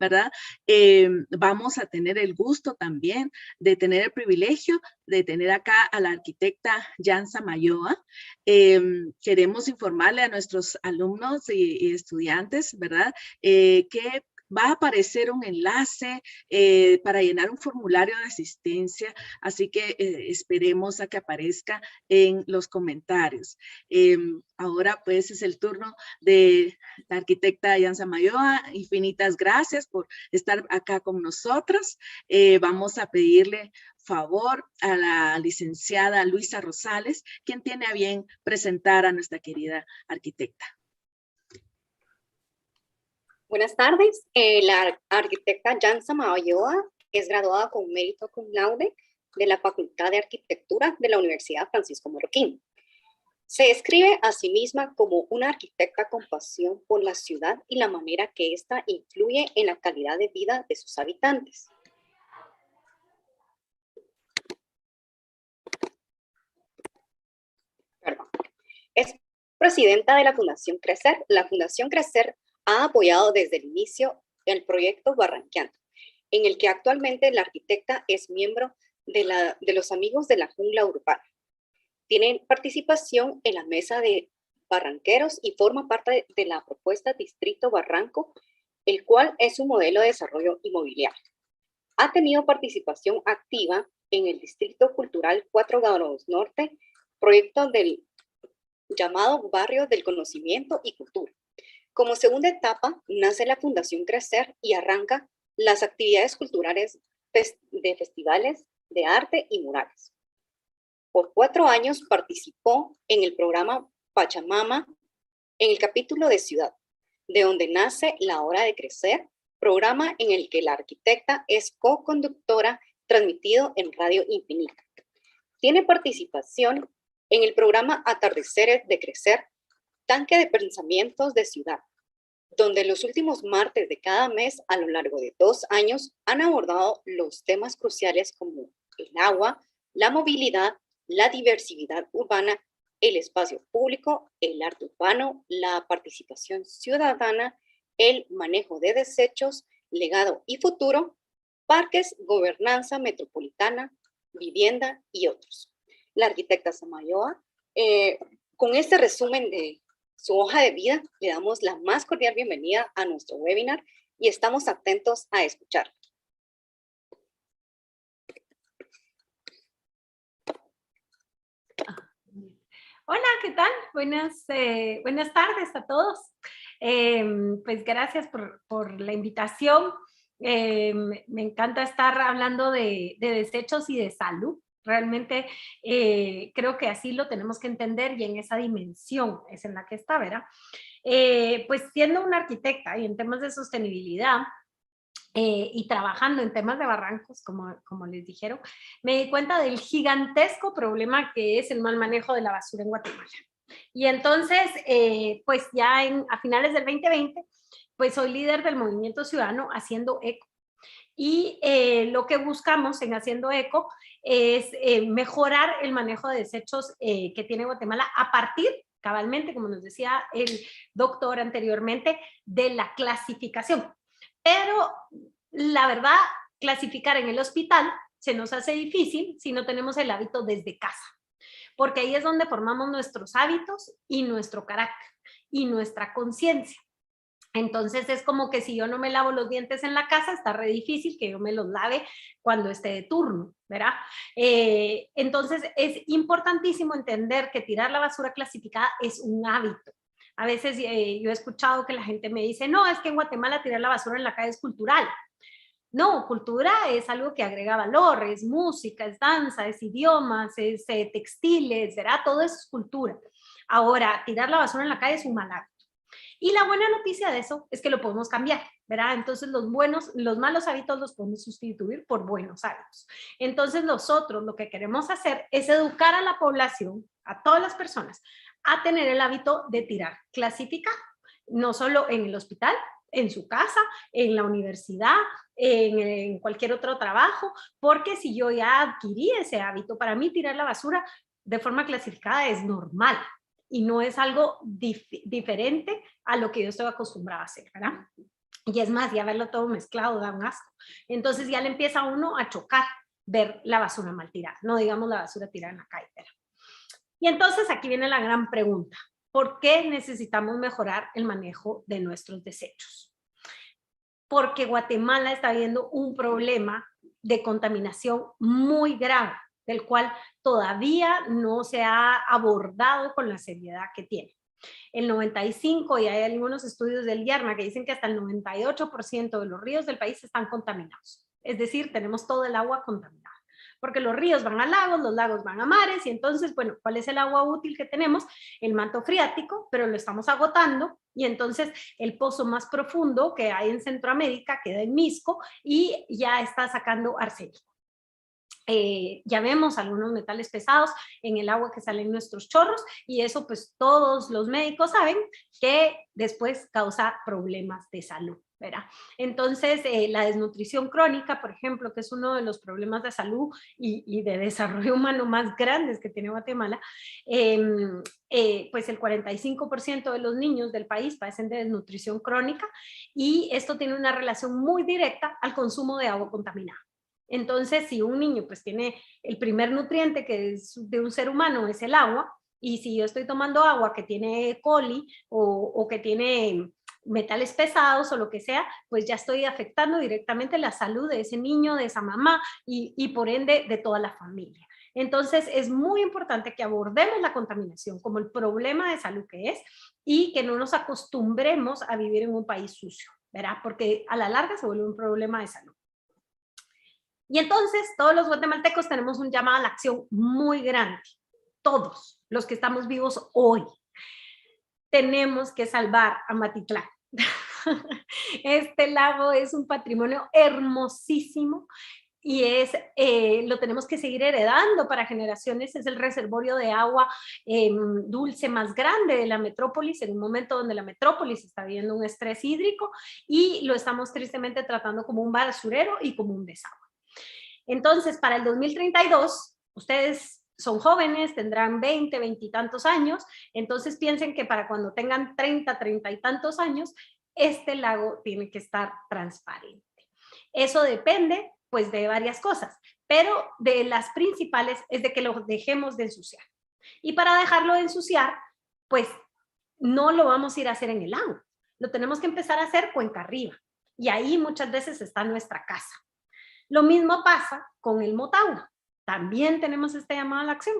¿verdad? Vamos a tener el gusto también de tener el privilegio de tener acá a la arquitecta Yansa Mayoa. Queremos informarle a nuestros alumnos y estudiantes, ¿verdad? Que va a aparecer un enlace para llenar un formulario de asistencia, así que esperemos a que aparezca en los comentarios. Ahora pues es el turno de la arquitecta Yansa Mayoa. Infinitas gracias por estar acá con nosotros. Vamos a pedirle favor a la licenciada Luisa Rosales, quien tiene a bien presentar a nuestra querida arquitecta. Buenas tardes. La arquitecta Yansa Mayoa es graduada con mérito cum laude de la Facultad de Arquitectura de la Universidad Francisco Marroquín. Se describe a sí misma como una arquitecta con pasión por la ciudad y la manera que ésta influye en la calidad de vida de sus habitantes. Es presidenta de la Fundación Crecer. La Fundación Crecer ha apoyado desde el inicio el proyecto Barranqueando, en el que actualmente la arquitecta es miembro de los Amigos de la Jungla Urbana. Tiene participación en la mesa de barranqueros y forma parte de la propuesta Distrito Barranco, el cual es un modelo de desarrollo inmobiliario. Ha tenido participación activa en el Distrito Cultural 4 Grados Norte, proyecto del llamado Barrio del Conocimiento y Cultura. Como segunda etapa, nace la Fundación Crecer y arranca las actividades culturales de festivales de arte y murales. Por 4 años participó en el programa Pachamama en el capítulo de Ciudad, de donde nace La Hora de Crecer, programa en el que la arquitecta es co-conductora transmitido en Radio Infinita. Tiene participación en el programa Atardeceres de Crecer, Tanque de Pensamientos de Ciudad, donde los últimos martes de cada mes a lo largo de 2 años han abordado los temas cruciales como el agua, la movilidad, la diversidad urbana, el espacio público, el arte urbano, la participación ciudadana, el manejo de desechos, legado y futuro, parques, gobernanza metropolitana, vivienda y otros. La arquitecta Samayoa, con este resumen de su hoja de vida, le damos la más cordial bienvenida a nuestro webinar y estamos atentos a escuchar. Hola, ¿qué tal? Buenas tardes a todos. Pues gracias por la invitación. Me encanta estar hablando de desechos y de salud. Realmente creo que así lo tenemos que entender y en esa dimensión es en la que está, ¿verdad? Pues siendo una arquitecta y en temas de sostenibilidad, y trabajando en temas de barrancos, como les dijeron, me di cuenta del gigantesco problema que es el mal manejo de la basura en Guatemala. Y entonces, pues ya a finales del 2020, pues soy líder del Movimiento Ciudadano Haciendo Eco. Y lo que buscamos en Haciendo Eco es mejorar el manejo de desechos que tiene Guatemala a partir, cabalmente, como nos decía el doctor anteriormente, de la clasificación. Pero la verdad, clasificar en el hospital se nos hace difícil si no tenemos el hábito desde casa, porque ahí es donde formamos nuestros hábitos y nuestro carácter y nuestra conciencia. Entonces es como que si yo no me lavo los dientes en la casa, está re difícil que yo me los lave cuando esté de turno, ¿verdad? Entonces es importantísimo entender que tirar la basura clasificada es un hábito. A veces yo he escuchado que la gente me dice, no, es que en Guatemala tirar la basura en la calle es cultural. No, cultura es algo que agrega valor, es música, es danza, es idiomas, es textiles, ¿verdad? Todo eso es cultura. Ahora, tirar la basura en la calle es un mal hábito. Y la buena noticia de eso es que lo podemos cambiar, ¿verdad? Entonces los malos hábitos los podemos sustituir por buenos hábitos. Entonces nosotros lo que queremos hacer es educar a la población, a todas las personas, a tener el hábito de tirar clasificado, no solo en el hospital, en su casa, en la universidad, en cualquier otro trabajo, porque si yo ya adquirí ese hábito, para mí tirar la basura de forma clasificada es normal y no es algo diferente a lo que yo estoy acostumbrada a hacer, ¿verdad? Y es más, ya verlo todo mezclado da un asco. Entonces ya le empieza a uno a chocar ver la basura mal tirada, no digamos la basura tirada en la calle. Y entonces aquí viene la gran pregunta. ¿Por qué necesitamos mejorar el manejo de nuestros desechos? Porque Guatemala está viendo un problema de contaminación muy grave, del cual todavía no se ha abordado con la seriedad que tiene. El 95, y hay algunos estudios del IARMA que dicen que hasta el 98% de los ríos del país están contaminados. Es decir, tenemos todo el agua contaminada. Porque los ríos van a lagos, los lagos van a mares, y entonces, bueno, ¿cuál es el agua útil que tenemos? El manto freático, pero lo estamos agotando, y entonces el pozo más profundo que hay en Centroamérica queda en Misco, y ya está sacando arsénico. Ya vemos algunos metales pesados en el agua que sale en nuestros chorros, y eso pues todos los médicos saben que después causa problemas de salud, ¿verdad? Entonces la desnutrición crónica, por ejemplo, que es uno de los problemas de salud y de desarrollo humano más grandes que tiene Guatemala, pues el 45% de los niños del país padecen de desnutrición crónica, y esto tiene una relación muy directa al consumo de agua contaminada. Entonces, si un niño pues tiene el primer nutriente que es de un ser humano es el agua, y si yo estoy tomando agua que tiene E. coli o que tiene metales pesados o lo que sea, pues ya estoy afectando directamente la salud de ese niño, de esa mamá y por ende de toda la familia. Entonces es muy importante que abordemos la contaminación como el problema de salud que es, y que no nos acostumbremos a vivir en un país sucio, ¿verdad? Porque a la larga se vuelve un problema de salud. Y entonces todos los guatemaltecos tenemos un llamado a la acción muy grande. Todos los que estamos vivos hoy tenemos que salvar a Matitlán. Este lago es un patrimonio hermosísimo y lo tenemos que seguir heredando para generaciones. Es el reservorio de agua dulce más grande de la metrópolis, en un momento donde la metrópolis está viviendo un estrés hídrico, y lo estamos tristemente tratando como un basurero y como un desagüe. Entonces, para el 2032, ustedes son jóvenes, tendrán 20, 20 y tantos años, entonces piensen que para cuando tengan 30, 30 y tantos años, este lago tiene que estar transparente. Eso depende, pues, de varias cosas, pero de las principales es de que lo dejemos de ensuciar. Y para dejarlo de ensuciar, pues, no lo vamos a ir a hacer en el lago, lo tenemos que empezar a hacer cuenca arriba, y ahí muchas veces está nuestra casa. Lo mismo pasa con el Motagua. También tenemos este llamado a la acción.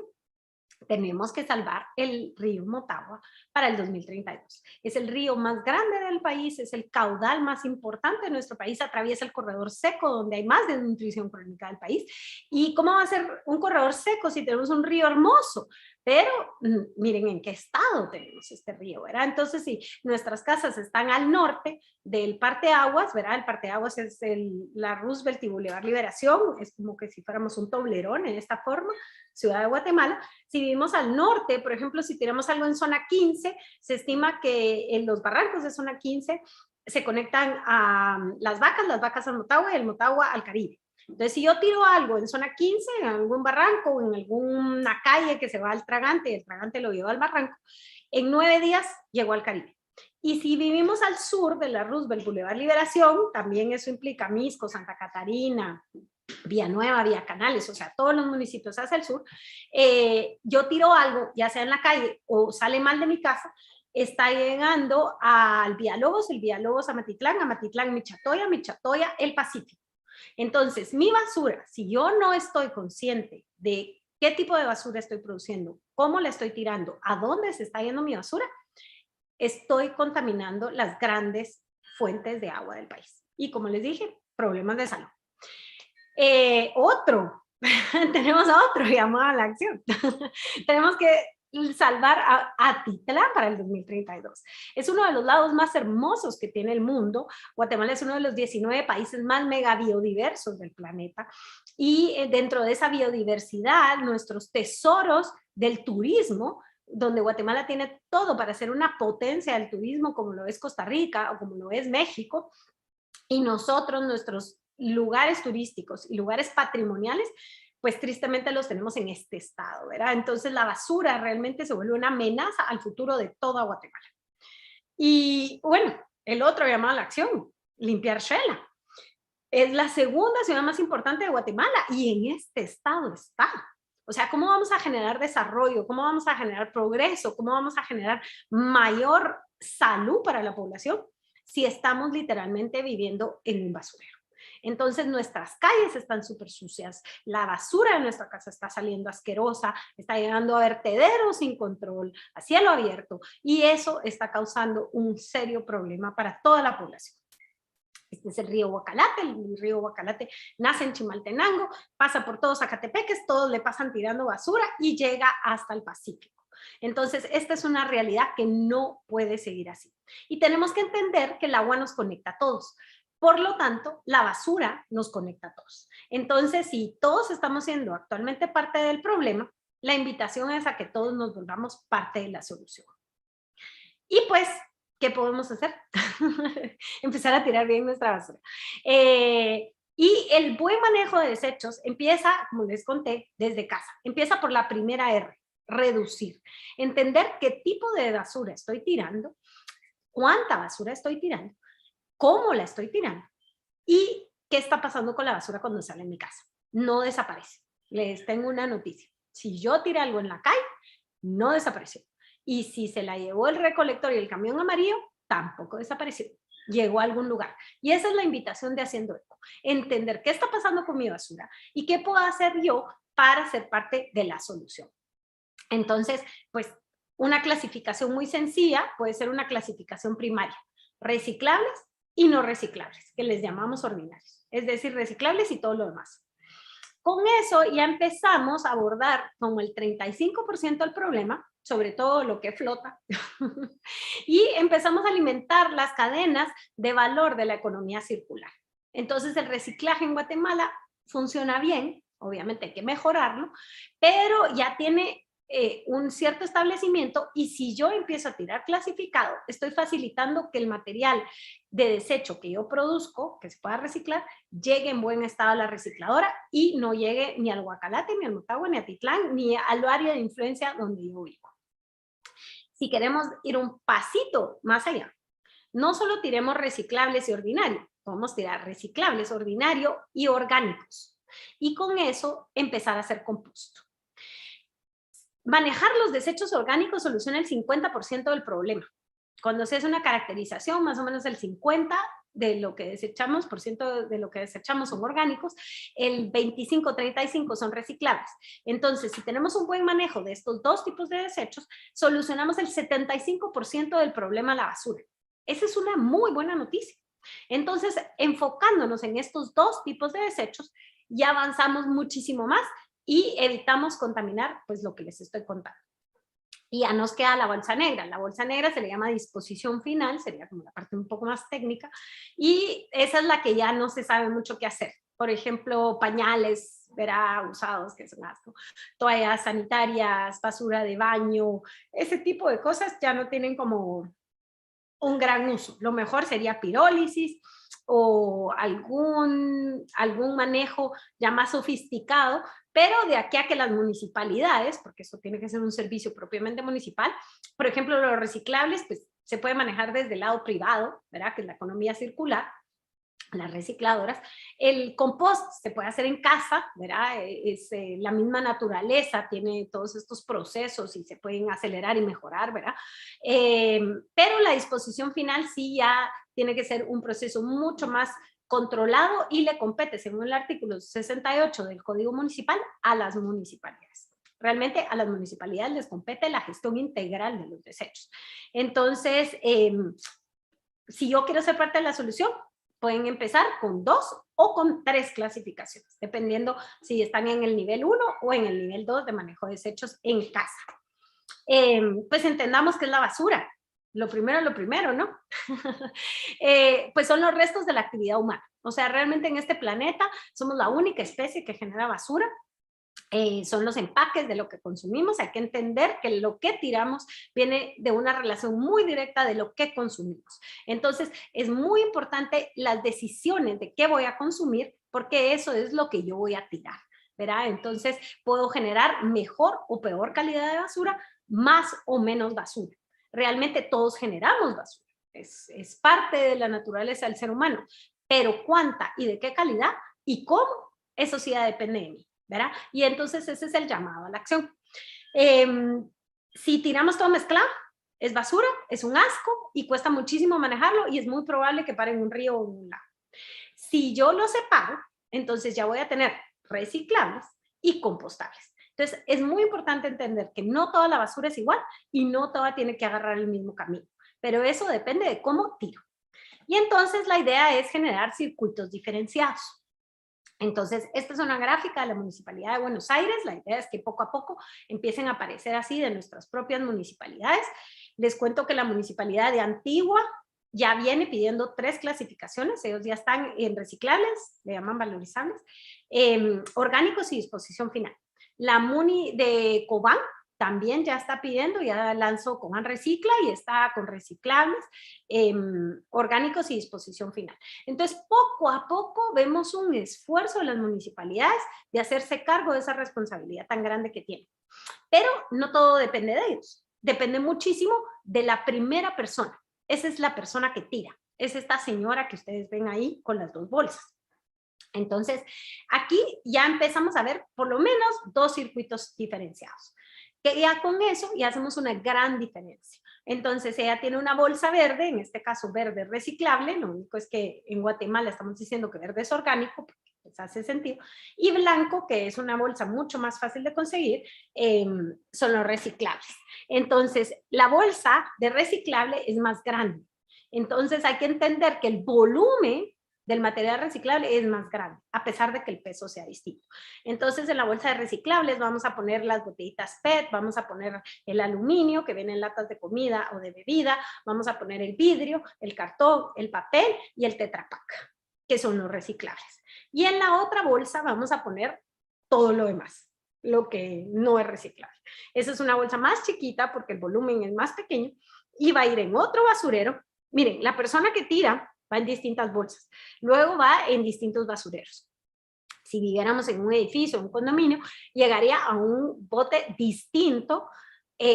Tenemos que salvar el río Motagua para el 2032. Es el río más grande del país, es el caudal más importante de nuestro país, atraviesa el corredor seco donde hay más desnutrición crónica del país. ¿Y cómo va a ser un corredor seco si tenemos un río hermoso? Pero miren en qué estado tenemos este río, ¿verdad? Entonces, si nuestras casas están al norte del parteaguas, ¿verdad? El parteaguas es la Roosevelt y Boulevard Liberación, es como que si fuéramos un toblerón en esta forma, Ciudad de Guatemala. Si vivimos al norte, por ejemplo, si tenemos algo en zona 15, se estima que en los barrancos de zona 15 se conectan a las vacas al Motagua y el Motagua al Caribe. Entonces, si yo tiro algo en zona 15, en algún barranco o en alguna calle que se va al Tragante y el Tragante lo lleva al barranco, en 9 días llegó al Caribe. Y si vivimos al sur de la Roosevelt Boulevard Liberación, también eso implica Misco, Santa Catarina, Villanueva, Villa Canales, o sea, todos los municipios hacia el sur, yo tiro algo, ya sea en la calle o sale mal de mi casa, está llegando al Villalobos, el Villalobos a Matitlán, Michatoya, el Pacífico. Entonces, mi basura, si yo no estoy consciente de qué tipo de basura estoy produciendo, cómo la estoy tirando, a dónde se está yendo mi basura, estoy contaminando las grandes fuentes de agua del país. Y como les dije, problemas de salud. Tenemos otro llamado a la acción. Tenemos que salvar a Atitlán para el 2032. Es uno de los lados más hermosos que tiene el mundo. Guatemala es uno de los 19 países más mega biodiversos del planeta, y dentro de esa biodiversidad, nuestros tesoros del turismo, donde Guatemala tiene todo para ser una potencia del turismo como lo es Costa Rica o como lo es México, y nosotros, nuestros lugares turísticos y lugares patrimoniales, pues tristemente los tenemos en este estado, ¿verdad? Entonces la basura realmente se vuelve una amenaza al futuro de toda Guatemala. Y bueno, el otro llamado a la acción limpiar Shela. Es la segunda ciudad más importante de Guatemala y en este estado está. O sea, ¿cómo vamos a generar desarrollo? ¿Cómo vamos a generar progreso? ¿Cómo vamos a generar mayor salud para la población si estamos literalmente viviendo en un basurero? Entonces nuestras calles están súper sucias, la basura de nuestra casa está saliendo asquerosa, está llegando a vertederos sin control, a cielo abierto, y eso está causando un serio problema para toda la población. Este es el río Guacalate. El río Guacalate nace en Chimaltenango, pasa por todos Zacatepeques, todos le pasan tirando basura y llega hasta el Pacífico. Entonces, esta es una realidad que no puede seguir así. Y tenemos que entender que el agua nos conecta a todos. Por lo tanto, la basura nos conecta a todos. Entonces, si todos estamos siendo actualmente parte del problema, la invitación es a que todos nos volvamos parte de la solución. Y pues, ¿qué podemos hacer? Empezar a tirar bien nuestra basura. Y el buen manejo de desechos empieza, como les conté, desde casa. Empieza por la primera R, reducir. Entender qué tipo de basura estoy tirando, cuánta basura estoy tirando, cómo la estoy tirando y qué está pasando con la basura cuando sale en mi casa. No desaparece. Les tengo una noticia. Si yo tiré algo en la calle, no desapareció. Y si se la llevó el recolector y el camión amarillo, tampoco desapareció. Llegó a algún lugar. Y esa es la invitación de Haciendo Eco. Entender qué está pasando con mi basura y qué puedo hacer yo para ser parte de la solución. Entonces, pues, una clasificación muy sencilla puede ser una clasificación primaria. Reciclables y no reciclables, que les llamamos ordinarios. Es decir, reciclables y todo lo demás. Con eso ya empezamos a abordar como el 35% del problema, sobre todo lo que flota, y empezamos a alimentar las cadenas de valor de la economía circular. Entonces el reciclaje en Guatemala funciona bien, obviamente hay que mejorarlo, pero ya tiene un cierto establecimiento, y si yo empiezo a tirar clasificado, estoy facilitando que el material de desecho que yo produzco, que se pueda reciclar, llegue en buen estado a la recicladora y no llegue ni al Guacalate, ni al Motagua, ni a Titlán, ni al área de influencia donde yo vivo. Si queremos ir un pasito más allá, no solo tiremos reciclables y ordinarios, podemos tirar reciclables, ordinario y orgánicos. Y con eso empezar a hacer composto. Manejar los desechos orgánicos soluciona el 50% del problema. Cuando se hace una caracterización, más o menos el 50% de lo que desechamos, de lo que desechamos son orgánicos, el 25-35% son reciclables. Entonces, si tenemos un buen manejo de estos dos tipos de desechos, solucionamos el 75% del problema de la basura. Esa es una muy buena noticia. Entonces, enfocándonos en estos dos tipos de desechos, ya avanzamos muchísimo más y evitamos contaminar, pues, lo que les estoy contando. Y ya nos queda la bolsa negra. La bolsa negra se le llama disposición final, sería como la parte un poco más técnica, y esa es la que ya no se sabe mucho qué hacer. Por ejemplo, pañales, verá, usados, que son asco, toallas sanitarias, basura de baño, ese tipo de cosas ya no tienen como un gran uso. Lo mejor sería pirólisis o algún manejo ya más sofisticado, pero de aquí a que las municipalidades, porque eso tiene que ser un servicio propiamente municipal, por ejemplo, los reciclables, pues se puede manejar desde el lado privado, ¿verdad? Que es la economía circular, las recicladoras. El compost se puede hacer en casa, ¿verdad? La misma naturaleza tiene todos estos procesos y se pueden acelerar y mejorar, ¿verdad? Pero la disposición final sí ya tiene que ser un proceso mucho más controlado y le compete, según el artículo 68 del Código Municipal, a las municipalidades. Realmente a las municipalidades les compete la gestión integral de los desechos. Entonces, si yo quiero ser parte de la solución, pueden empezar con 2 o con 3 clasificaciones, dependiendo si están en el nivel 1 o en el nivel 2 de manejo de desechos en casa. Pues entendamos qué es la basura. Lo primero, ¿no? Pues son los restos de la actividad humana. O sea, realmente en este planeta somos la única especie que genera basura. Son los empaques de lo que consumimos. Hay que entender que lo que tiramos viene de una relación muy directa de lo que consumimos. Entonces, es muy importante las decisiones de qué voy a consumir, porque eso es lo que yo voy a tirar, ¿verdad? Entonces, puedo generar mejor o peor calidad de basura, más o menos basura. Realmente todos generamos basura. es parte de la naturaleza del ser humano, pero cuánta y de qué calidad y cómo, eso sí ya depende de mí, ¿verdad? Y entonces ese es el llamado a la acción. Si tiramos todo mezclado, es basura, es un asco y cuesta muchísimo manejarlo y es muy probable que pare en un río o en un lago. Si yo lo separo, entonces ya voy a tener reciclables y compostables. Entonces es muy importante entender que no toda la basura es igual y no toda tiene que agarrar el mismo camino, pero eso depende de cómo tiro. Y entonces la idea es generar circuitos diferenciados. Entonces, esta es una gráfica de la Municipalidad de Buenos Aires. La idea es que poco a poco empiecen a aparecer así de nuestras propias municipalidades. Les cuento que la Municipalidad de Antigua ya viene pidiendo 3 clasificaciones. Ellos ya están en reciclables, le llaman valorizables, orgánicos y disposición final. La Muni de Cobán también ya está pidiendo, ya lanzó Cobán Recicla y está con reciclables, orgánicos y disposición final. Entonces, poco a poco vemos un esfuerzo de las municipalidades de hacerse cargo de esa responsabilidad tan grande que tienen. Pero no todo depende de ellos, depende muchísimo de la primera persona. Esa es la persona que tira, es esta señora que ustedes ven ahí con las 2 bolsas. Entonces, aquí ya empezamos a ver por lo menos 2 circuitos diferenciados. Que ya con eso ya hacemos una gran diferencia. Entonces ella tiene una bolsa verde, en este caso verde reciclable, lo único es que en Guatemala estamos diciendo que verde es orgánico, porque pues hace sentido, y blanco, que es una bolsa mucho más fácil de conseguir, son los reciclables. Entonces la bolsa de reciclable es más grande. Entonces hay que entender que el volumen del material reciclable es más grande, a pesar de que el peso sea distinto. Entonces, en la bolsa de reciclables vamos a poner las botellitas PET, vamos a poner el aluminio, que viene en latas de comida o de bebida, vamos a poner el vidrio, el cartón, el papel y el Tetra Pak, que son los reciclables. Y en la otra bolsa vamos a poner todo lo demás, lo que no es reciclable. Esa es una bolsa más chiquita porque el volumen es más pequeño y va a ir en otro basurero. Miren, la persona que tira va en distintas bolsas, luego va en distintos basureros. Si viviéramos en un edificio, un condominio, llegaría a un bote distinto,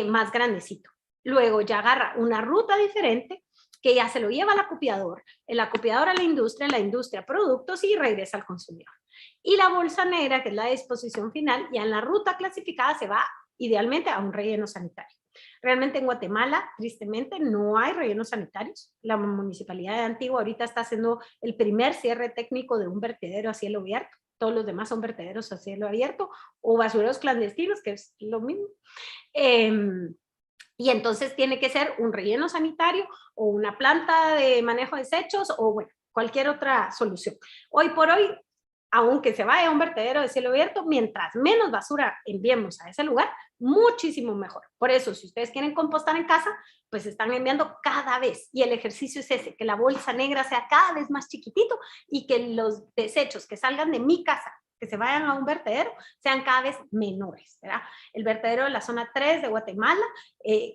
más grandecito. Luego ya agarra una ruta diferente, que ya se lo lleva al acopiador, el acopiador a la industria a productos y regresa al consumidor. Y la bolsa negra, que es la disposición final, ya en la ruta clasificada se va idealmente a un relleno sanitario. Realmente en Guatemala, tristemente, no hay rellenos sanitarios. La Municipalidad de Antigua ahorita está haciendo el primer cierre técnico de un vertedero a cielo abierto. Todos los demás son vertederos a cielo abierto o basureros clandestinos, que es lo mismo. Y entonces tiene que ser un relleno sanitario o una planta de manejo de desechos o bueno, cualquier otra solución. Hoy por hoy, aunque se vaya a un vertedero de cielo abierto, mientras menos basura enviemos a ese lugar, muchísimo mejor. Por eso, si ustedes quieren compostar en casa, pues están enviando cada vez. Y el ejercicio es ese, que la bolsa negra sea cada vez más chiquitito y que los desechos que salgan de mi casa, que se vayan a un vertedero, sean cada vez menores, ¿verdad? El vertedero de la zona 3 de Guatemala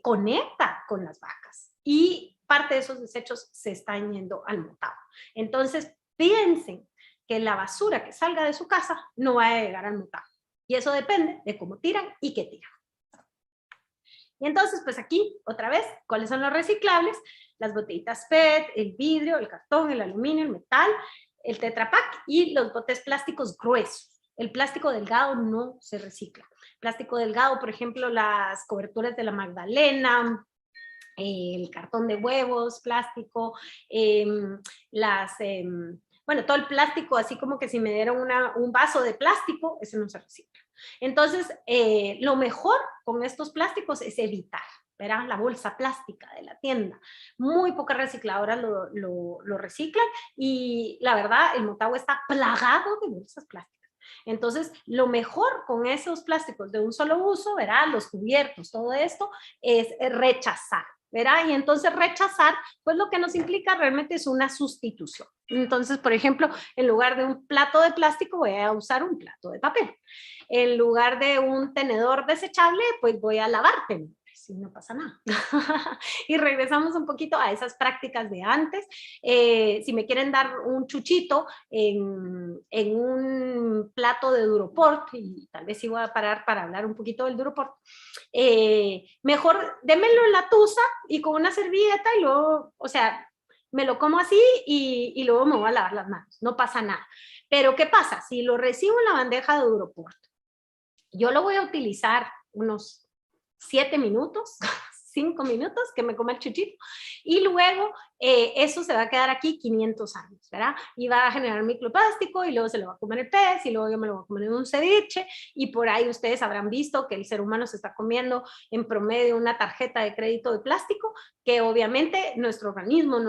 conecta con las vacas y parte de esos desechos se están yendo al Motagua. Entonces, piensen que la basura que salga de su casa no va a llegar al Motagua. Y eso depende de cómo tiran y qué tiran. Y entonces, pues aquí, otra vez, ¿cuáles son los reciclables? Las botellitas PET, el vidrio, el cartón, el aluminio, el metal, el Tetra Pak y los botes plásticos gruesos. El plástico delgado no se recicla. Plástico delgado, por ejemplo, las coberturas de la Magdalena, el cartón de huevos, plástico, bueno, todo el plástico, así como que si me dieron un vaso de plástico, eso no se recicla. Entonces, lo mejor con estos plásticos es evitar, ¿verdad? La bolsa plástica de la tienda. Muy pocas recicladoras lo reciclan y la verdad, el Motagua está plagado de bolsas plásticas. Entonces, lo mejor con esos plásticos de un solo uso, ¿verdad? Los cubiertos, todo esto, es rechazar. ¿Verdad? Y entonces rechazar, pues lo que nos implica realmente es una sustitución. Entonces, por ejemplo, en lugar de un plato de plástico, voy a usar un plato de papel. En lugar de un tenedor desechable, pues voy a lavar tenedores. sí, no pasa nada. Y regresamos un poquito a esas prácticas de antes. Si me quieren dar un chuchito en un plato de Duroport, y tal vez sí voy a parar para hablar un poquito del Duroport, mejor démelo en la tusa y con una servilleta y luego, o sea, me lo como así y luego me voy a lavar las manos, no pasa nada. Pero ¿qué pasa? Si lo recibo en la bandeja de Duroport, yo lo voy a utilizar unos 7 minutos, 5 minutos, que me coma el chuchito, y luego eso se va a quedar aquí 500 años, ¿verdad? Y va a generar microplástico, y luego se lo va a comer el pez, y luego yo me lo voy a comer en un ceviche, y por ahí ustedes habrán visto que el ser humano se está comiendo en promedio una tarjeta de crédito de plástico, que obviamente nuestro organismo no